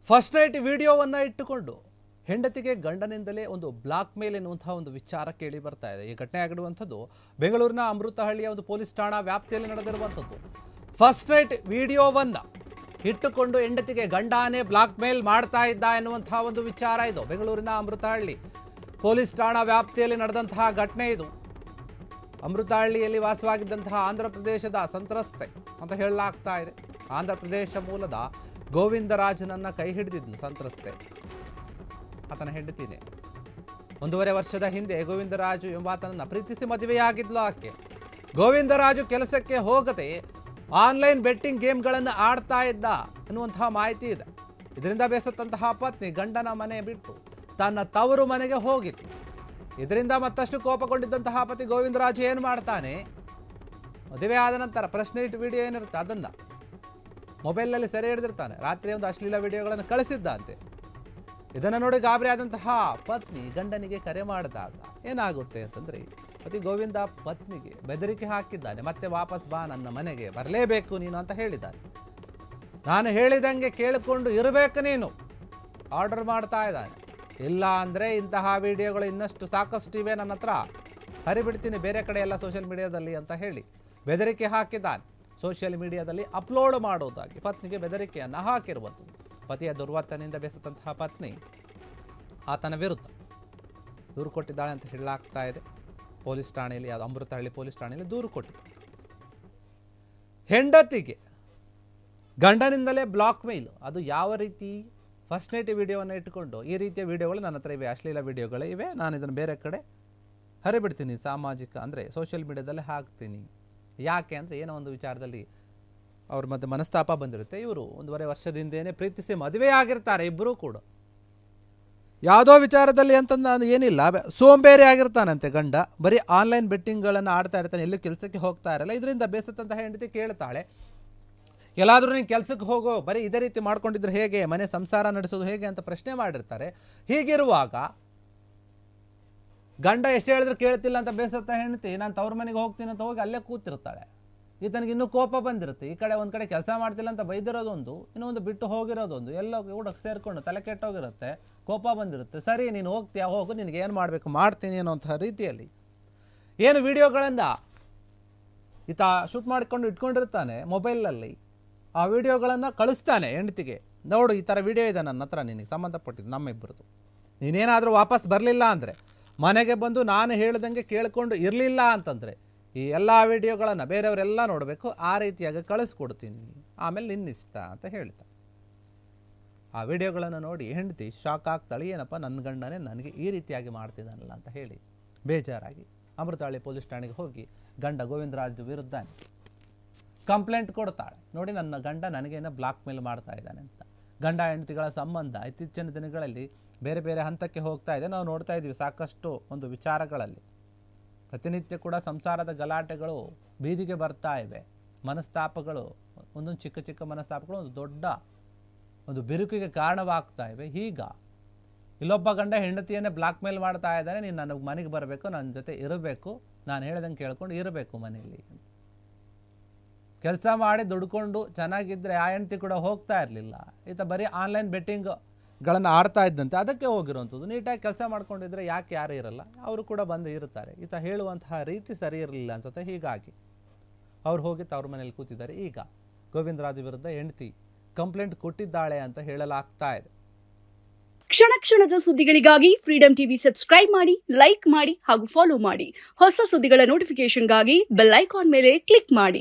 First night ವಿಡಿಯೋವನ್ನು ಇಟ್ಟುಕೊಂಡು ಹೆಂಡತಿಗೆ ಗಂಡನಿಂದಲೇ ಒಂದು ಬ್ಲಾಕ್ ಮೇಲ್ ಎನ್ನುವಂತಹ ಒಂದು ವಿಚಾರ ಕೇಳಿ ಬರ್ತಾ ಇದೆ. ಈ ಘಟನೆ ಆಗಿರುವಂಥದ್ದು ಬೆಂಗಳೂರಿನ ಅಮೃತಹಳ್ಳಿಯ ಒಂದು ಪೊಲೀಸ್ ಠಾಣಾ ವ್ಯಾಪ್ತಿಯಲ್ಲಿ ನಡೆದಿರುವಂಥದ್ದು. ಫಸ್ಟ್ ನೈಟ್ ವಿಡಿಯೋವನ್ನು ಇಟ್ಟುಕೊಂಡು ಹೆಂಡತಿಗೆ ಗಂಡಾನೇ ಬ್ಲಾಕ್ ಮೇಲ್ ಮಾಡ್ತಾ ಇದ್ದ ಎನ್ನುವಂತಹ ಒಂದು ವಿಚಾರ ಇದು. ಬೆಂಗಳೂರಿನ ಅಮೃತಹಳ್ಳಿ ಪೊಲೀಸ್ ಠಾಣಾ ವ್ಯಾಪ್ತಿಯಲ್ಲಿ ನಡೆದಂತಹ ಘಟನೆ ಇದು. ಅಮೃತಹಳ್ಳಿಯಲ್ಲಿ ವಾಸವಾಗಿದ್ದಂತಹ ಆಂಧ್ರ ಪ್ರದೇಶದ ಸಂತ್ರಸ್ತೆ ಅಂತ ಹೇಳಲಾಗ್ತಾ ಇದೆ. ಆಂಧ್ರ ಪ್ರದೇಶ ಮೂಲದ ಗೋವಿಂದರಾಜನನ್ನ ಕೈ ಹಿಡಿದಿದ್ಲು ಸಂತ್ರಸ್ತೆ. ಆತನ ಹೆಂಡತಿನೇ 1.5 ವರ್ಷದ ಹಿಂದೆ ಗೋವಿಂದರಾಜು ಎಂಬಾತನನ್ನ ಪ್ರೀತಿಸಿ ಮದುವೆಯಾಗಿದ್ಲು ಆಕೆ. ಗೋವಿಂದರಾಜು ಕೆಲಸಕ್ಕೆ ಹೋಗದೆ ಆನ್ಲೈನ್ ಬೆಟ್ಟಿಂಗ್ ಗೇಮ್ಗಳನ್ನು ಆಡ್ತಾ ಇದ್ದ ಅನ್ನುವಂತಹ ಮಾಹಿತಿ ಇದೆ. ಇದರಿಂದ ಬೇಸತ್ತಂತಹ ಪತ್ನಿ ಗಂಡನ ಮನೆ ಬಿಟ್ಟು ತನ್ನ ತವರು ಮನೆಗೆ ಹೋಗಿತ್ತು. ಇದರಿಂದ ಮತ್ತಷ್ಟು ಕೋಪಗೊಂಡಿದ್ದಂತಹ ಪತಿ ಗೋವಿಂದರಾಜು ಏನು ಮಾಡ್ತಾನೆ, ಮದುವೆ ಆದ ನಂತರ ಫಸ್ಟ್ ನೈಟ್ ವಿಡಿಯೋ ಏನಿರುತ್ತೆ ಅದನ್ನು ಮೊಬೈಲ್ನಲ್ಲಿ ಸೆರೆ ಹಿಡಿದಿರ್ತಾನೆ. ರಾತ್ರಿ ಒಂದು ಅಶ್ಲೀಲ ವಿಡಿಯೋಗಳನ್ನು ಕಳಿಸಿದ್ದಂತೆ. ಇದನ್ನು ನೋಡಿ ಗಾಬರಿ ಆದಂತಹ ಪತ್ನಿ ಗಂಡನಿಗೆ ಕರೆ ಮಾಡಿದಾಗ ಏನಾಗುತ್ತೆ ಅಂತಂದರೆ, ಪತಿ ಗೋವಿಂದ ಪತ್ನಿಗೆ ಬೆದರಿಕೆ ಹಾಕಿದ್ದಾನೆ. ಮತ್ತೆ ವಾಪಸ್ ಬಾ, ನನ್ನ ಮನೆಗೆ ಬರಲೇಬೇಕು ನೀನು ಅಂತ ಹೇಳಿದ್ದಾನೆ. ನಾನು ಹೇಳಿದಂಗೆ ಕೇಳಿಕೊಂಡು ಇರಬೇಕು ನೀನು, ಆರ್ಡರ್ ಮಾಡ್ತಾ ಇದ್ದಾನೆ. ಇಲ್ಲ ಅಂದರೆ ಇಂತಹ ವಿಡಿಯೋಗಳು ಇನ್ನಷ್ಟು ಸಾಕಷ್ಟು ಇವೆ, ನನ್ನ ಹತ್ರ ಹರಿಬಿಡ್ತೀನಿ ಬೇರೆ ಕಡೆ ಎಲ್ಲ ಸೋಷಿಯಲ್ ಮೀಡಿಯಾದಲ್ಲಿ ಅಂತ ಹೇಳಿ ಬೆದರಿಕೆ ಹಾಕಿದ್ದಾನೆ. ಸೋಷಿಯಲ್ ಮೀಡಿಯಾದಲ್ಲಿ ಅಪ್ಲೋಡ್ ಮಾಡೋದಾಗಿ ಪತ್ನಿಗೆ ಬೆದರಿಕೆಯನ್ನು ಹಾಕಿರುವಂಥದ್ದು. ಪತಿಯ ದುರ್ವರ್ತನೆಯಿಂದ ಬೇಸತ್ತಂತಹ ಪತ್ನಿ ಆತನ ವಿರುದ್ಧ ದೂರು ಕೊಟ್ಟಿದ್ದಾಳೆ ಅಂತ ಹೇಳಲಾಗ್ತಾ ಇದೆ. ಪೊಲೀಸ್ ಠಾಣೆಯಲ್ಲಿ, ಅದು ಅಮೃತಹಳ್ಳಿ ಪೊಲೀಸ್ ಠಾಣೆಯಲ್ಲಿ ದೂರು ಕೊಟ್ಟಿದೆ. ಹೆಂಡತಿಗೆ ಗಂಡನಿಂದಲೇ ಬ್ಲಾಕ್ ಮೇಲ್, ಅದು ಯಾವ ರೀತಿ? ಫಸ್ಟ್ ನೈಟ್ ವಿಡಿಯೋವನ್ನು ಇಟ್ಟುಕೊಂಡು ಈ ರೀತಿಯ ವಿಡಿಯೋಗಳು ನನ್ನ ಹತ್ರ ಇವೆ, ಅಶ್ಲೀಲ ವಿಡಿಯೋಗಳು ಇವೆ, ನಾನು ಇದನ್ನು ಬೇರೆ ಕಡೆ ಹರಿಬಿಡ್ತೀನಿ, ಸಾಮಾಜಿಕ ಅಂದರೆ ಸೋಷಿಯಲ್ ಮೀಡಿಯಾದಲ್ಲಿ ಹಾಕ್ತೀನಿ. ಯಾಕೆ ಅಂದರೆ ಏನೋ ಒಂದು ವಿಚಾರದಲ್ಲಿ ಅವ್ರ ಮಧ್ಯೆ ಮನಸ್ತಾಪ ಬಂದಿರುತ್ತೆ. ಇವರು 1.5 ವರ್ಷದಿಂದೇನೆ ಪ್ರೀತಿಸಿ ಮದುವೆ ಆಗಿರ್ತಾರೆ ಇಬ್ಬರೂ ಕೂಡ. ಯಾವುದೋ ವಿಚಾರದಲ್ಲಿ ಅಂತಂದು ಏನಿಲ್ಲ, ಸೋಂಬೇರಿ ಆಗಿರ್ತಾನಂತೆ ಗಂಡ. ಬರೀ ಆನ್ಲೈನ್ ಬೆಟ್ಟಿಂಗ್ಗಳನ್ನು ಆಡ್ತಾ ಇರ್ತಾನೆ, ಎಲ್ಲೂ ಕೆಲಸಕ್ಕೆ ಹೋಗ್ತಾ ಇರಲ್ಲ. ಇದರಿಂದ ಬೇಸತ್ತಂತಹ ಹೆಂಡತಿ ಕೇಳ್ತಾಳೆ, ಎಲ್ಲಾದರೂ ನೀನು ಕೆಲಸಕ್ಕೆ ಹೋಗೋ, ಬರೀ ಇದೇ ರೀತಿ ಮಾಡ್ಕೊಂಡಿದ್ರೆ ಹೇಗೆ, ಮನೆ ಸಂಸಾರ ನಡೆಸೋದು ಹೇಗೆ ಅಂತ ಪ್ರಶ್ನೆ ಮಾಡಿರ್ತಾರೆ. ಹೀಗಿರುವಾಗ ಗಂಡ ಎಷ್ಟು ಹೇಳಿದ್ರು ಕೇಳ್ತಿಲ್ಲ ಅಂತ ಬೇಸತ್ತ ಹೆಂಡತಿ ನಾನು ತವ್ರ ಮನೆಗೆ ಹೋಗ್ತೀನಿ ಅಂತ ಹೋಗಿ ಅಲ್ಲೇ ಕೂತಿರ್ತಾಳೆ. ಈತನಿಗೆ ಇನ್ನೂ ಕೋಪ ಬಂದಿರುತ್ತೆ. ಈ ಕಡೆ ಒಂದು ಕಡೆ ಕೆಲಸ ಮಾಡ್ತಿಲ್ಲ ಅಂತ ಬೈದಿರೋದೊಂದು, ಇನ್ನೊಂದು ಬಿಟ್ಟು ಹೋಗಿರೋದೊಂದು, ಎಲ್ಲೋ ಕೂಡ ಸೇರಿಕೊಂಡು ತಲೆ ಕೆಟ್ಟೋಗಿರುತ್ತೆ, ಕೋಪ ಬಂದಿರುತ್ತೆ. ಸರಿ ನೀನು ಹೋಗ್ತೀಯಾ, ಹೋಗು, ನಿನಗೆ ಏನು ಮಾಡಬೇಕು ಮಾಡ್ತೀನಿ ಅನ್ನೋಂಥ ರೀತಿಯಲ್ಲಿ ಏನು ವಿಡಿಯೋಗಳನ್ನು ಈತ ಶೂಟ್ ಮಾಡಿಕೊಂಡು ಇಟ್ಕೊಂಡಿರ್ತಾನೆ ಮೊಬೈಲಲ್ಲಿ. ಆ ವಿಡಿಯೋಗಳನ್ನು ಕಳಿಸ್ತಾನೆ ಹೆಂಡತಿಗೆ, ನೋಡು ಈ ಥರ ವಿಡಿಯೋ ಇದೆ ನನ್ನ ಹತ್ರ, ನಿನಗೆ ಸಂಬಂಧಪಟ್ಟಿದ್ದು ನಮ್ಮಿಬ್ಬರದು. ನೀನೇನಾದರೂ ವಾಪಸ್ ಬರಲಿಲ್ಲ ಅಂದರೆ, ಮನೆಗೆ ಬಂದು ನಾನು ಹೇಳ್ದಂಗೆ ಕೇಳಿಕೊಂಡು ಇರಲಿಲ್ಲ ಅಂತಂದರೆ ಈ ಎಲ್ಲ ವಿಡಿಯೋಗಳನ್ನು ಬೇರೆಯವರೆಲ್ಲ ನೋಡಬೇಕು, ಆ ರೀತಿಯಾಗಿ ಕಳಿಸ್ಕೊಡ್ತೀನಿ, ಆಮೇಲೆ ನಿನ್ನಿಷ್ಟ ಅಂತ ಹೇಳ್ತಾ. ಆ ವಿಡಿಯೋಗಳನ್ನು ನೋಡಿ ಹೆಂಡತಿ ಶಾಕ್ ಆಗ್ತಾಳೆ, ಏನಪ್ಪ ನನ್ನ ಗಂಡನೇ ನನಗೆ ಈ ರೀತಿಯಾಗಿ ಮಾಡ್ತಿದ್ದಾನಲ್ಲ ಅಂತ ಹೇಳಿ ಬೇಜಾರಾಗಿ ಅಮೃತಹಳ್ಳಿ ಪೊಲೀಸ್ ಠಾಣೆಗೆ ಹೋಗಿ ಗಂಡ ಗೋವಿಂದರಾಜು ವಿರುದ್ಧ ಕಂಪ್ಲೇಂಟ್ ಕೊಡ್ತಾಳೆ. ನೋಡಿ ನನ್ನ ಗಂಡ ನನಗೇನೋ ಬ್ಲಾಕ್ ಮೇಲ್ ಮಾಡ್ತಾ ಇದ್ದಾನೆ ಅಂತ. ಗಂಡ ಹೆಂಡತಿಗಳ ಸಂಬಂಧ ಇತ್ತೀಚಿನ ದಿನಗಳಲ್ಲಿ ಬೇರೆ ಬೇರೆ ಹಂತಕ್ಕೆ ಹೋಗ್ತಾ ಇದೆ. ನಾವು ನೋಡ್ತಾ ಇದ್ದೀವಿ ಸಾಕಷ್ಟು ಒಂದು ವಿಚಾರಗಳಲ್ಲಿ. ಪ್ರತಿನಿತ್ಯ ಕೂಡ ಸಂಸಾರದ ಗಲಾಟೆಗಳು ಬೀದಿಗೆ ಬರ್ತಾ ಇವೆ. ಮನಸ್ತಾಪಗಳು, ಒಂದೊಂದು ಚಿಕ್ಕ ಚಿಕ್ಕ ಮನಸ್ತಾಪಗಳು ಒಂದು ದೊಡ್ಡ ಒಂದು ಬಿರುಕಿಗೆ ಕಾರಣವಾಗ್ತಾ ಇವೆ. ಈಗ ಇಲ್ಲೊಬ್ಬ ಗಂಡ ಹೆಂಡತಿಯನ್ನೇ ಬ್ಲಾಕ್ ಮೇಲ್ ಮಾಡ್ತಾ ಇದ್ದಾನೆ, ನೀನು ನನಗೆ ಮನೆಗೆ ಬರಬೇಕು, ನನ್ನ ಜೊತೆ ಇರಬೇಕು, ನಾನು ಹೇಳ್ದಂಗೆ ಕೇಳ್ಕೊಂಡು ಇರಬೇಕು ಮನೆಯಲ್ಲಿ. ಕೆಲಸ ಮಾಡಿ ದುಡ್ಕೊಂಡು ಚೆನ್ನಾಗಿದ್ದರೆ ಆ ಹೆಂಡತಿ ಕೂಡ ಹೋಗ್ತಾ ಇರಲಿಲ್ಲ. ಈತ ಬರೀ ಆನ್ಲೈನ್ ಬೆಟ್ಟಿಂಗ್ಗಳನ್ನು ಆಡ್ತಾ ಇದ್ದಂತೆ, ಅದಕ್ಕೆ ಹೋಗಿರುವಂಥದ್ದು. ನೀಟಾಗಿ ಕೆಲಸ ಮಾಡ್ಕೊಂಡಿದ್ರೆ ಯಾಕೆ ಯಾರು ಇರಲ್ಲ, ಅವರು ಕೂಡ ಬಂದು ಇರ್ತಾರೆ. ಈತ ಹೇಳುವಂತಹ ರೀತಿ ಸರಿ ಇರಲಿಲ್ಲ ಅನ್ಸುತ್ತೆ. ಹೀಗಾಗಿ ಅವ್ರು ಹೋಗಿ ತವ್ರ ಮನೇಲಿ ಕೂತಿದ್ದಾರೆ. ಈಗ ಗೋವಿಂದರಾಜು ವಿರುದ್ಧ ಹೆಂಡತಿ ಕಂಪ್ಲೇಂಟ್ ಕೊಟ್ಟಿದ್ದಾಳೆ ಅಂತ ಹೇಳಲಾಗ್ತಾ ಇದೆ. ಕ್ಷಣ ಕ್ಷಣದ ಸುದ್ದಿಗಳಿಗಾಗಿ ಫ್ರೀಡಂ ಟಿವಿ ಸಬ್ಸ್ಕ್ರೈಬ್ ಮಾಡಿ, ಲೈಕ್ ಮಾಡಿ ಹಾಗೂ ಫಾಲೋ ಮಾಡಿ. ಹೊಸ ಸುದ್ದಿಗಳ ನೋಟಿಫಿಕೇಶನ್ಗಾಗಿ ಬೆಲ್ ಐಕಾನ್ ಮೇಲೆ ಕ್ಲಿಕ್ ಮಾಡಿ.